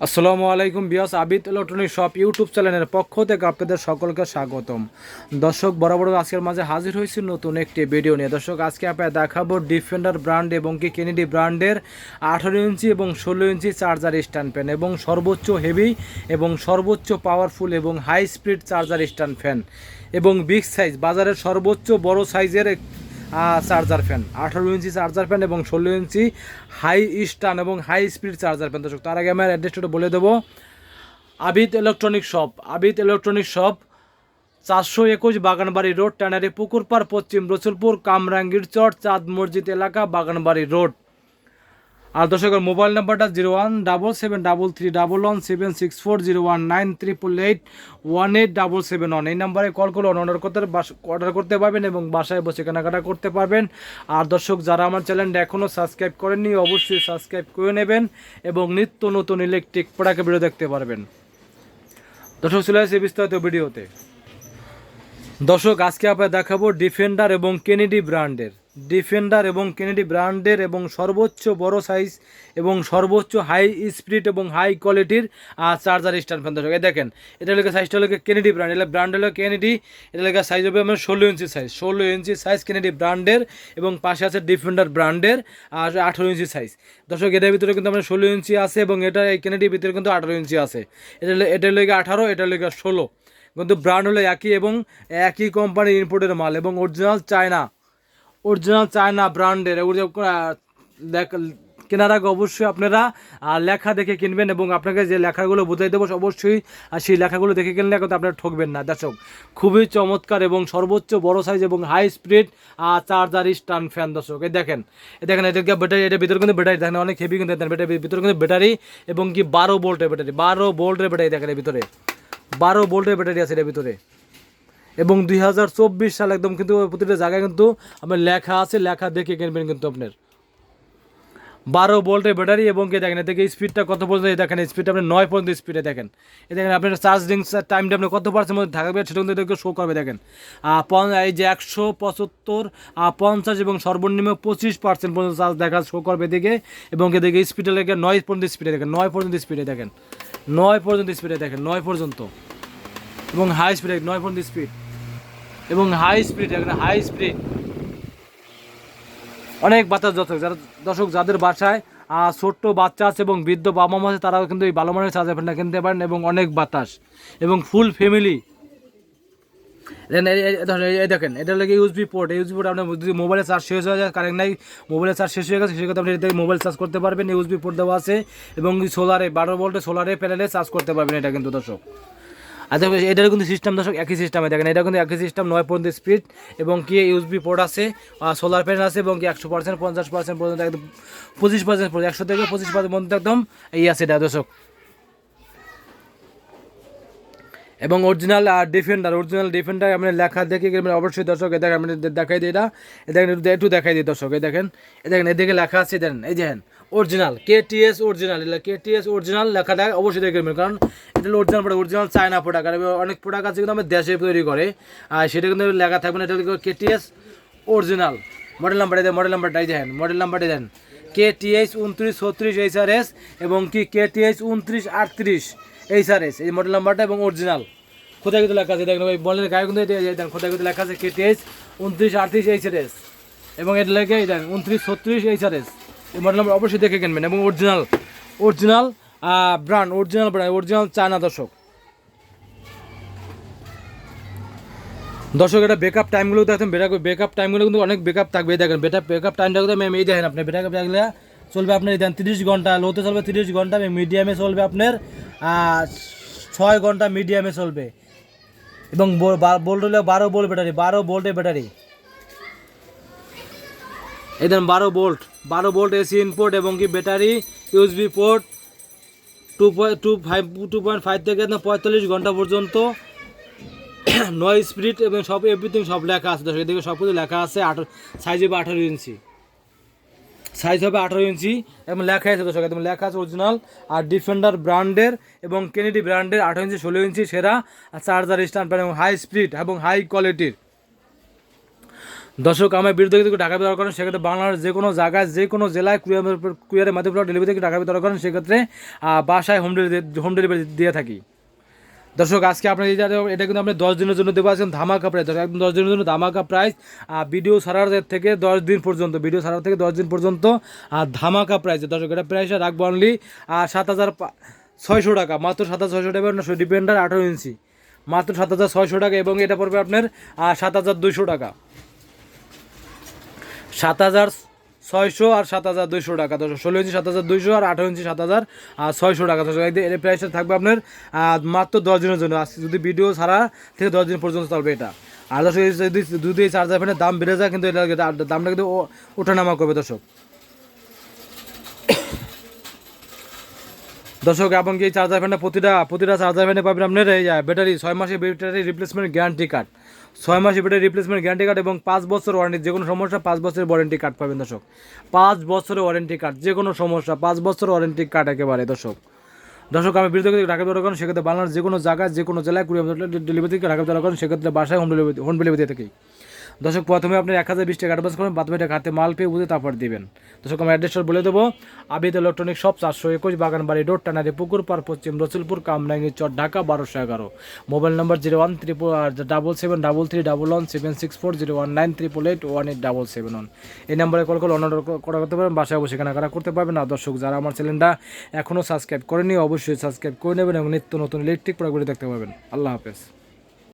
আসসালামু আলাইকুম বিয়াস Abid electronic shop YouTube চ্যানেলের পক্ষ থেকে আপনাদের সকলকে স্বাগতম। দর্শক বরাবর আজকের মাঝে হাজির হয়েছি নতুন একটি ভিডিও নিয়ে। দর্শক আজকে আপনার দেখাবো ডিফেন্ডার ব্র্যান্ড এবং কি কেনেডি ব্র্যান্ডের 18 ইঞ্চি এবং 16 ইঞ্চি চার্জার স্ট্যান্ড ফ্যান এবং সর্বোচ্চ হেভি এবং সর্বোচ্চ পাওয়ারফুল এবং high speed charger stand fan এবং বিগ সাইজ বাজারের সর্বোচ্চ বড় সাইজের চার্জার ফ্যান 18 ইঞ্চি চার্জার ফ্যান এবং 16 ইঞ্চি হাই স্টান এবং হাই স্পিড চার্জার ফ্যান। দর্শক তার আগে আমার অ্যাড্রেসটা বলে দেবো। Abid electronic shop 421 Baganbari road, tannery Pukurpar, Paschim Rasulpur, Kamrangir চর, চাঁদ মসজিদ এলাকা, বাগানবাড়ি রোড। আর দর্শকের মোবাইল নাম্বারটা 01773311764, 01988818771। এই নাম্বারে কল করে অর্ডার করতে পারবেন এবং বাসায় বসে কেনাকাটা করতে পারবেন। আর দর্শক যারা আমার চ্যানেলটা এখনও সাবস্ক্রাইব করেননি অবশ্যই সাবস্ক্রাইব করে নেবেন এবং নিত্য নতুন ইলেকট্রিক প্রোডাক্টের ভিডিও দেখতে পারবেন। দর্শক চলে আসছে বিস্তারিত ভিডিওতে। দর্শক আজকে আপনার দেখাবো ডিফেন্ডার এবং কেনেডি ব্র্যান্ডের এবং সর্বোচ্চ বড় সাইজ এবং সর্বোচ্চ হাই স্পিড এবং হাই কোয়ালিটির চার্জার স্ট্যান্ড ফ্যান। দর্শক এই দেখেন, এটা লেগে সাইজটা হলো কেনেডি ব্র্যান্ড, এটা ব্র্যান্ড হলো কেনেডি, এটা লেগে সাইজ হবে আমার 16 ইঞ্চি সাইজ কেনেডি ব্র্যান্ডের এবং পাশে আছে ডিফেন্ডার ব্র্যান্ডের 18 ইঞ্চি সাইজ। দর্শক এটার ভিতরে কিন্তু আমার 16 ইঞ্চি আছে এবং এটা এই কেনেডির ভিতরে কিন্তু 18 ইঞ্চি আছে। এটা লেগে 18, এটা লেগে 16, কিন্তু ব্র্যান্ড হলো একই এবং একই কোম্পানির ইম্পোর্টের মাল এবং অরিজিনাল চায়না ব্র্যান্ডের। কেনার আগে অবশ্যই আপনারা লেখা দেখে কিনবেন এবং আপনাকে যে লেখাগুলো বোঝাই দেবো অবশ্যই সেই লেখাগুলো দেখে কিনলে কিন্তু আপনারা ঠকবেন না। দর্শক খুবই চমৎকার এবং সর্বোচ্চ বড় সাইজ এবং high speed charger stand fan. দর্শক এই দেখেন এটা ব্যাটারি, এটার ভিতরে কিন্তু ব্যাটারি দেখেন অনেক হেভি কিন্তু ব্যাটারির ভিতরে কিন্তু ব্যাটারি এবং কি 12 ভোল্টের ব্যাটারি দেখেন এর ভিতরে 12 ভোল্টের ব্যাটারি আছে এর ভিতরে এবং 2024 সাল একদম কিন্তু প্রতিটা জায়গায় কিন্তু আপনার লেখা আছে, লেখা দেখে কিনবেন কিন্তু আপনার 12 ভোল্টের ব্যাটারি এবং কি দেখেন এদিকে স্পিডটা কত পর্যন্ত দেখেন, স্পিডটা আপনি 9 পর্যন্ত স্পিডে দেখেন। এই দেখেন আপনার চার্জিং টাইমটা আপনি কত পার্সেন্ট মধ্যে থাকবে সেটা কিন্তু এদেরকে শো করবে। দেখেন এই যে 175, 50 এবং সর্বনিম্ন 25% পর্যন্ত চার্জ দেখা শো করবে এদিকে এবং এদিকে স্পিডে লেগে 9 পর্যন্ত স্পিডে দেখেন, 9 পর্যন্ত স্পিডে দেখেন, 9 পর্যন্ত স্পিডে দেখেন, 9 পর্যন্ত এবং হাই স্পিড 9 পর্যন্ত স্পিড এবং হাই স্পিড অনেক বাতাস। দর্শক যাদের বাসায় ছোট্ট বাচ্চা আছে এবং বৃদ্ধ বাবা মা আছে তারাও কিন্তু এই ভালো মানের চার্জার ফ্যানটা কিনতে পারেন এবং অনেক বাতাস এবং ফুল ফ্যামিলি। দেখেন এটা লাগে ইউএসবি পোর্ট আপনার যদি মোবাইলে চার্জ শেষ হয়ে যায়, কারেন্ট নাই, মোবাইলে চার্জ শেষ হয়ে গেছে সেক্ষেত্রে আপনি এটা মোবাইল চার্জ করতে পারবেন। ইউএসবি পোর্ট দেওয়া আছে এবং সোলারে 12 ভোল্টে সোলারে প্যানেলে চার্জ করতে পারবেন এটা কিন্তু। দর্শক আচ্ছা এটার কিন্তু সিস্টেম দর্শক একই সিস্টেমে দেখেন, এটা কিন্তু একই সিস্টেম 9 পর্যন্ত স্পিড এবং কি ইউএসবি পোর্ট আছে, সোলার প্যানেল আছে এবং কি 100%, 50% পর্যন্ত একদম 25% পর্যন্ত 100 থেকে 25% পর্যন্ত একদম এই আছে এটা দর্শক। এবং অরিজিনাল ডিফেন্ডার আপনি লেখা দেখে অবশ্যই দর্শক এটা আমি দেখাই দিই, এটা দেখেন একটু দেখাই দিই দর্শক। এই দেখেন এদিকে লেখা আছে, দেখেন এই দেখেন অরিজিনাল কেটিএস অরিজিনাল লেখাটা অবশ্যই দেখে নেবেন, কারণ এটা হলো অরিজিনাল চায়না প্রোডাক্ট। আর অনেক প্রোডাক্ট আছে কিন্তু আমাদের দেশে তৈরি করে আর সেটা কিন্তু লেখা থাকবে না, এটা কেটিএস অরিজিনাল। মডেল নাম্বারটা এই দেখেন, মডেল নাম্বারটা দেন KTH 2936 HRS এবং কি KTH 2938 HRS, এই মডেল নাম্বারটা এবং অরিজিনাল। কোথায় কিন্তু লেখা আছে দেখেন ওই বলের গায়ে কিন্তু দেখেন কোথায় কিন্তু লেখা আছে KTH 2938 HRS এবং এটা লেখে দেন 2936 HRS। এই মডেল নাম্বার অবশ্যই দেখে কিনবেন এবং অরিজিনাল ব্র্যান্ড অরিজিনাল চায়না। দর্শক এটা ব্যাকআপ টাইমগুলো দেখেন, ব্যাকআপ টাইমগুলো কিন্তু অনেক ব্যাকআপ থাকবে। দেখেন ব্যাকআপ টাইমটা কিন্তু আমি এই দেখেন আপনার ব্যাকআপ টাইমগুলো চলবে আপনার দেন 30 ঘন্টা, লোতে চলবে 30 ঘন্টা, মিডিয়ামে চলবে আপনার 6 ঘন্টা মিডিয়ামে চলবে এবং বোল্ট হলে 12 ভোল্টের ব্যাটারি এই দেন 12 ভোল্ট এসি ইনপুট এবং কি ব্যাটারি ইউএসবি পোর্ট 2.5 থেকে 45 ঘন্টা পর্যন্ত, 9 স্পিড এবং সব এভরিথিং সব লেখা আছে। দর্শক এদিকে সব কিছু লেখা আছে। সাইজ হবে 18 ইঞ্চি এবং লেখা আছে দর্শক, একদম লেখা আছে অরিজিনাল আর ডিফেন্ডার ব্র্যান্ডের এবং কেনেডি ব্র্যান্ডের 18 ইঞ্চি 16 ইঞ্চি সেরা চার্জার স্ট্যান্ড ফ্যান এবং হাই স্পিড এবং হাই কোয়ালিটির। দর্শক আমার বিরুদ্ধে যদি ঢাকা বিতরণ করেন সেক্ষেত্রে বাংলাদেশের যে কোনো জায়গায় যে কোনো জেলায় কুরিয়ারের মাধ্যমে ডেলিভারি থেকে ঢাকা বিতরণ করেন সেক্ষেত্রে বাসায় হোম ডেলিভারি দিয়ে থাকি। দর্শক আজকে আপনার এটা কিন্তু আপনি 10 দিনের জন্য দেবো আছেন ধামাকা প্রাইস, একদম 10 দিনের জন্য ধামাকা প্রাইস। ভিডিও ছাড়ার থেকে 10 দিন পর্যন্ত, ভিডিও ছাড়ার থেকে 10 দিন পর্যন্ত ধামাকা প্রাইস। দর্শক এটা প্রাইসটা রাখবো অনলি 7,600 টাকা, মাত্র 7,600 টাকা। ডিপেন্ডার 18 ইঞ্চি মাত্র 7,600 টাকা, এবং এটা পড়বে আপনার 7,200 টাকা, 7,600 আর 7,200 টাকা। দর্শক 16 ইঞ্চি 7,200 আর 18 ইঞ্চি 7,600 টাকা। দর্শক এর প্রাইসটা থাকবে আপনার মাত্র 10 দিনের জন্য, আজকে যদি ভিডিও ছাড়া থেকে 10 দিন পর্যন্ত চলবে এটা। আর দর্শক যদি এই চার্জার ফ্যানের দাম বেড়ে যায় কিন্তু এটা দামটা কিন্তু ওঠানামা করবে দর্শক। দর্শক এমনকি এই চার্জার ফ্যানটা প্রতিটা চার্জার ফ্যানে পাবেন আপনার এই ব্যাটারি 6 মাসের ব্যাটারি রিপ্লেসমেন্ট গ্যারান্টি কার্ড, 6 মাসের ব্যাটারি রিপ্লেসমেন্ট গ্যারান্টি কার্ড এবং 5 বছর ওয়ারেন্টি, যে কোনো সমস্যা 5 বছরের ওয়ারেন্টি কার্ড পাবেন দর্শক। 5 বছরের ওয়ারেন্টি কার্ড, যে কোনো সমস্যা 5 বছর ওয়ারেন্টি কার্ড একেবারে দর্শক। আমি বিরুদ্ধে ঢাকা বিতরণ করেন সেক্ষেত্রে বাংলার যে কোনো জায়গায় যে কোনো জেলায় ডেলিভারি থেকে ঢাকা বিতরণ করেন সেক্ষেত্রে বাসায় হোম ডেলিভারি দিয়ে থাকি। দর্শক প্রথমে আপনি 1,020 টাকা অ্যাডভান্স করবেন, বাদ বাকিটা হাতে মাল পেয়ে বুঝে তারপর দিবেন। দর্শক আমি অ্যাড্রেসটা বলে দেবো, Abid electronic shop 421 Baganbari road, tannery পুকুর পার, পশ্চিম রসুলপুর, কামরাঙ্গি চর, ঢাকা 1211। মোবাইল নম্বর 0137711 0198881 এই নাম্বারে কল করে অর্ডার করা করতে পারেন, বাসায় বসে কেনাকাটা করতে পারবেন। আর দর্শক যারা আমার চ্যানেলটা এখনও সাবস্ক্রাইব করেনি অবশ্যই সাবস্ক্রাইব করে নেবেন এবং নিত্য নতুন ইলেকট্রিক প্রোডাক্টগুলি দেখতে পাবেন। আল্লাহ হাফেজ।